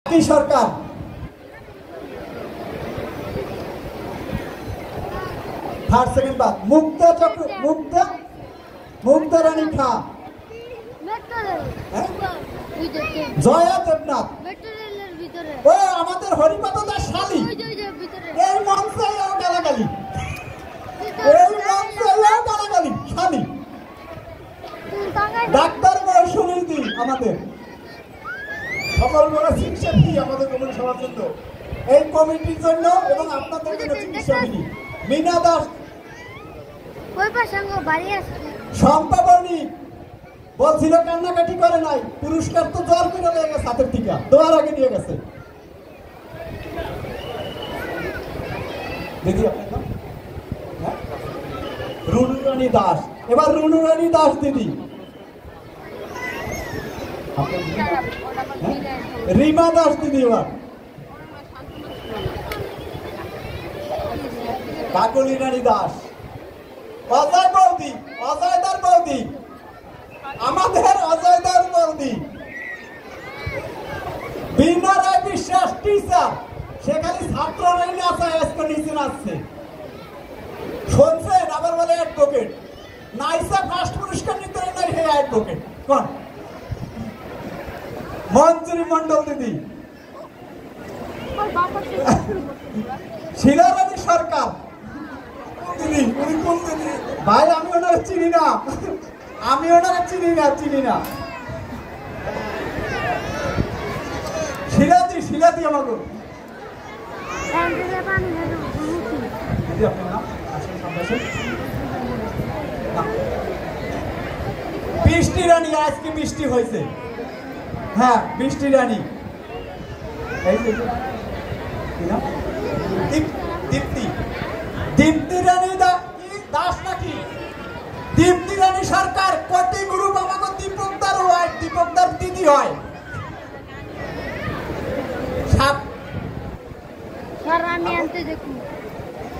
কি সরকার third second বাদ মুক্তা চক্র মুক্তা রানী খা জয়া দেবনাথ ও আমাদের হরিপদ দাস শালী এই মঞ্চে গালাগালি শালী ডাক্তার মৌসুমী দি আমাদের সকল বড় চিকিৎসা ফি আমাদের কমিটি সবার জন্য এই কমিটির জন্য এবং আপনাদের জন্য চিকিৎসা ফি মিনা দাস সম্পাবনী বলছিল কান্নাকাটি করে নাই পুরস্কার তো জ্বর করে নিয়ে গেছে হাতের টিকা দোয়ার আগে নিয়ে গেছে দিদি আপনার রুনু রানী দাস এবার রুনু রানী দাস দিদি রিমা দাস দিদি এবার কাকলি রানী দাস অজয়দার বৌদি আমাদের অজয়দার বৌদি বিনা রায় বিশ্বাস টিচার সেখানে ছাত্র নাই নাচা আজকে নিচে নাচছে শুনছেন আবার বলে অ্যাডভোকেট নাইসা ফার্স্ট পুরস্কার নিতে নাই হে অ্যাডভোকেট কোন মঞ্জুরি মন্ডল দিদি শিলারানী সরকার ভাই আমি ওনারা চিনি না শিলাদি আমাকে বৃষ্টি রানী আজকে বৃষ্টি হয়েছে হ্যাঁ বৃষ্টি রানী দীপ্তি রানী দাস নাকি দীপ্তি রানী সরকার কতি গ্রুপ আমাকে দীপকদার দিদি হয়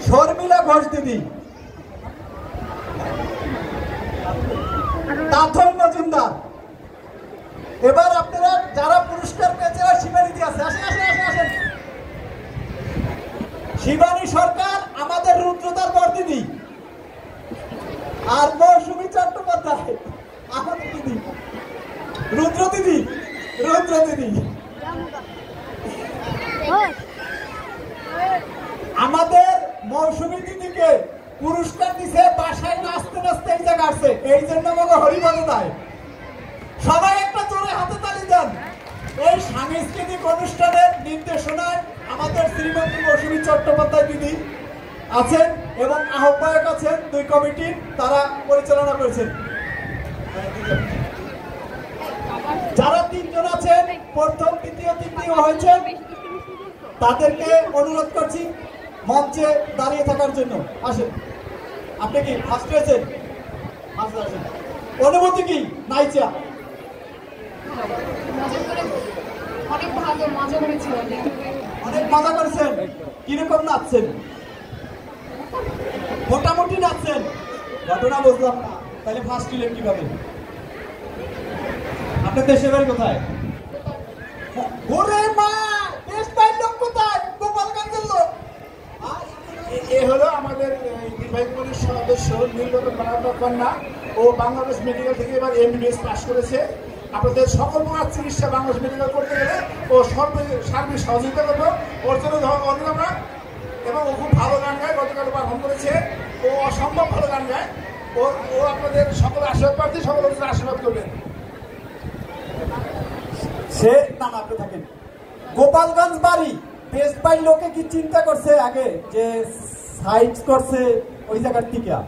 শর্মিলা ঘোষ দিদি তাথন মজুমদার এবার আপনারা যারা পুরস্কার পেয়েছে শিবানী আছে আসেন শিবানী সরকার আমাদের রুদ্রতার বর দিদি আর মৌসুমী চট্টোপাধ্যায় আমাদের দিদি রুদ্র দিদি আমাদের মৌসুমী দিদিকে পুরস্কার দিছে বাসায় নাচতে এই জায়গা আসছে এই জন্য আমাকে হরিপদ দেয় সবাই একটা জোরে হাতে তালি দেন এই সাংস্কৃতিক অনুষ্ঠানের নির্দেশনায় আমাদের শ্রীমতী মৌসুমী চট্টোপাধ্যায় দিদি আছেন এবং আহ্বায়ক আছেন দুই কমিটির তারা পরিচালনা করেছেন যারা তিনজন আছেন প্রথম দ্বিতীয় তৃতীয় হয়েছে তাদেরকে অনুরোধ করছি মঞ্চে দাঁড়িয়ে থাকার জন্য আসেন আপনি কি ফার্স্ট হয়েছেন অনুভূতি কি নাইচা অনেক মজা করেছেন কিরকম নাচছেন মোটামুটি নাচছেন ঘটনা বুঝলাম না তাহলে ফার্স্ট হলেন কিভাবে আপনার দেশের বাড়ি কোথায় ওরে মা দেশ বাইর লোক কোথায় গোপালগঞ্জের লোক এ হলো আমাদের নির্বাহী কমিটির সদস্য নীলগত কন্যা ও বাংলাদেশ মেডিকেল থেকে এবার এমবিবিএস পাস করেছে আপনাদের সকল প্রকার চিকিৎসা বাংলাদেশ মেডিকেল করতে গেলে ও সার্বিক সহযোগিতা করবো ওর জন্য আমরা এবং ও খুব ভালো গান গায় গতকাল পারফর্ম করেছে ও অসম্ভব ভালো গান গায় ও আপনাদের সকল আশীর্বাদ প্রার্থী সকল আশীর্বাদ করবেন সে নাম আপনি থাকেন গোপালগঞ্জ বাড়ি বেস্ট বাই লোকে কি চিন্তা করছে আগে যে সাইড করছে ওই জায়গার টিকা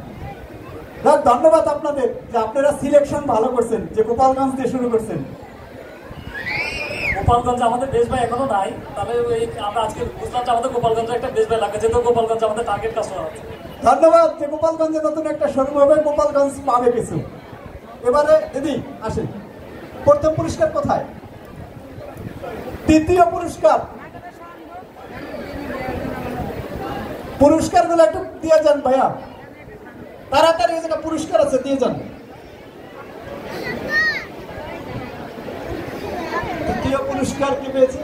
ধন্যবাদ আপনাদের যে আপনারা সিলেকশন ভালো করছেন যে গোপালগঞ্জ দিয়ে শুরু করছেন গোপালগঞ্জ আমাদের বেশ ভাই এখনো নাই তবে আমরা আজকে বুঝলাম যে আমাদের গোপালগঞ্জে একটা বেশ ভাই লাগে যেহেতু গোপালগঞ্জ আমাদের টার্গেট কাস্টমার আছে ধন্যবাদ যে গোপালগঞ্জে নতুন একটা শোরুম হবে গোপালগঞ্জ পাবে কিছু এবারে দিদি আসেন প্রথম পুরস্কার কোথায় তৃতীয় পুরস্কার গুলো একটু দিয়ে যান ভাইয়া তাড়াতাড়ি যেটা পুরস্কার আছে দিয়ে যান তৃতীয় পুরস্কার কি পেয়েছে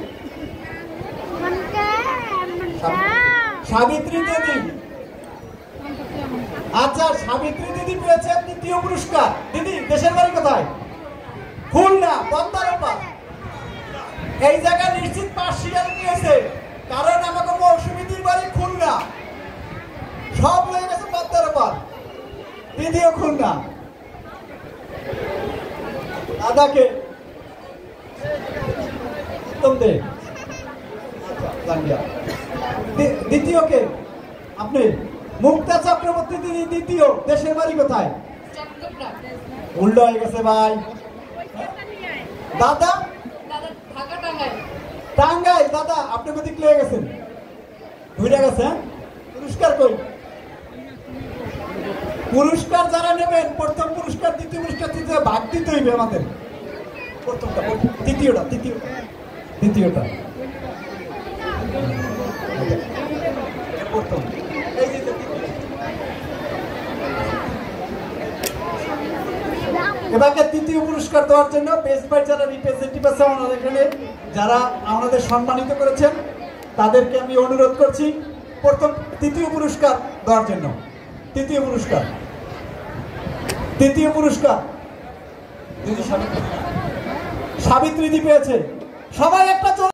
জায়গায় নিশ্চিত পার্সিয়াল নিয়েছে, কারণ আমাকে মৌসুমীদের বাড়ি খুলনা, সব হয়ে গেছে পদ্মার ওপর। দ্বিতীয় খুলনা দাদাকে দে। দ্বিতীয় কে? আপনি মুক্তা চক্রবর্তী দিদি দ্বিতীয়। দেশের বাড়ি কোথায়? উল্টো হয়ে গেছে ভাই। দাদা টাঙ্গাইল। দাদা আপনি কোথায় লেগে গেছেন? ভুলে গেছেন? পুরস্কার কই? পুরস্কার যারা নেবেন, প্রথম পুরস্কার, দ্বিতীয় পুরস্কার, তৃতীয় ভাগ দিতে হইবে আমাদের। প্রথমটা, দ্বিতীয়টা, দ্বিতীয়টা প্রথম। এবারে তৃতীয় পুরস্কার দেওয়ার জন্য বেস্ট বাই যারা রিপ্রেজেন্টেটিভ আছে আমাদের এখানে, যারা আমাদের সম্মানিত করেছেন, তাদেরকে আমি অনুরোধ করছি তৃতীয় পুরস্কার দেওয়ার জন্য। তৃতীয় পুরস্কার দিদি সাবিত্রী পেয়েছে। সবাই একটা